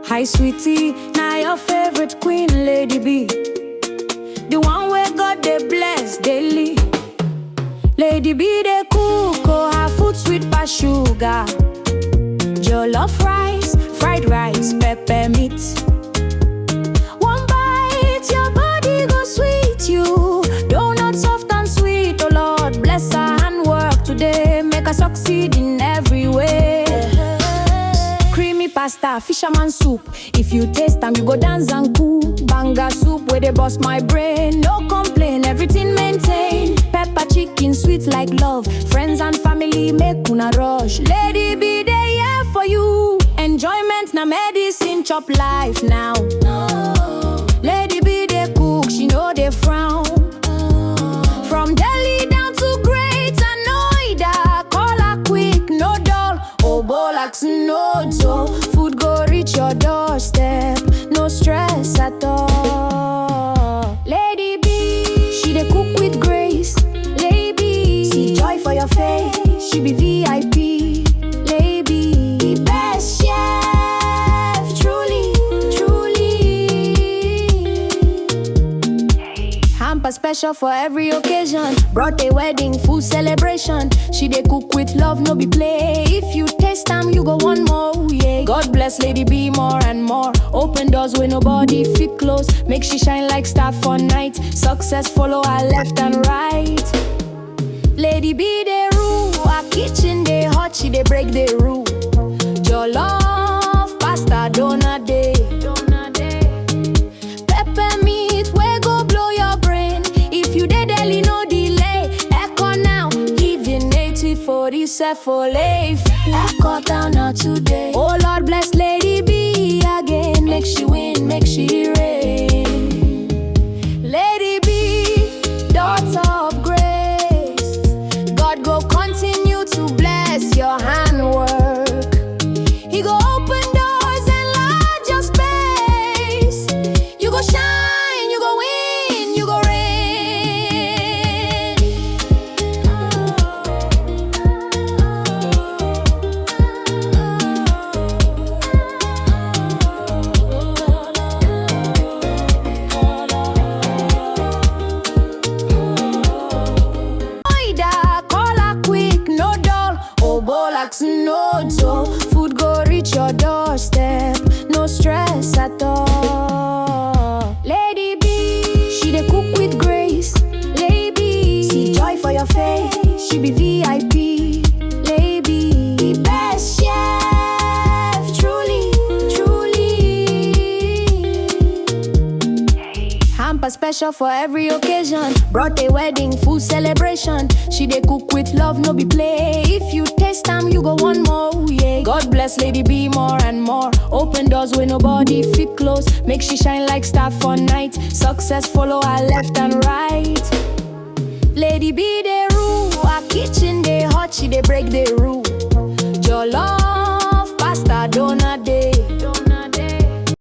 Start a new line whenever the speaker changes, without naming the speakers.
Hi sweetie, now your favorite queen, Lady B. The one where God they bless daily. Lady B they cook, oh, her food sweet pass sugar. Jollof rice, fried rice, pepper meat. One bite, your body go sweet you. Donuts soft and sweet, oh Lord, bless her handwork today. Make her succeed in every way. Creamy pasta, fisherman soup. If you taste them, you go dance and cool. Banga soup where they bust my brain. No complain, everything maintain. Pepper chicken, sweet like love. Friends and family make una rush. Lady B, they here for you. Enjoyment na medicine, chop life now. Lady B, they cook, she know they frown. From Delhi down to Greater Noida, call her quick, no dull. Obolax, no dough. Food go reach your doorstep, no stress at all. Lady B, she dey cook with grace. Lady, see joy for your face. She be VIP. Lady, the best chef, truly, truly. Hamper special for every occasion. Birthday, wedding, food celebration. She dey cook with love, no be play. If you taste them, you go one more, yeah. God bless Lady B more and more. Open doors where nobody fit close. Make she shine like star for night. Success follow her left and right. Lady B they rule, her kitchen they hot, she they break the rule. Jollof, pasta, donut day. Pepper meat, we go blow your brain. If you dey Delhi, no delay. Echo now, even native for this for life. Echo down now today. Oh Lord bless Lady B again. Make she win, make she reign. Lady B, daughter of grace. God go continue to bless your handwork. He go open doors and enlarge your space. You go shine, you go win, you go reign. No dough, food go reach your doorstep, no stress at all. Lady B, she dey cook with grace. Lady, see joy for your face. She be VIP. Lady, the best chef, truly, truly. Hamper special for every occasion. Birthday, wedding, food celebration. She dey cook with love, no be play. If you taste them, you go one more, yeah. God bless Lady B more and more. Open doors where nobody fit close. Make she shine like star for night. Success follow her left and right. Lady B they rule, her kitchen they hot, she they break the rule. Jollof,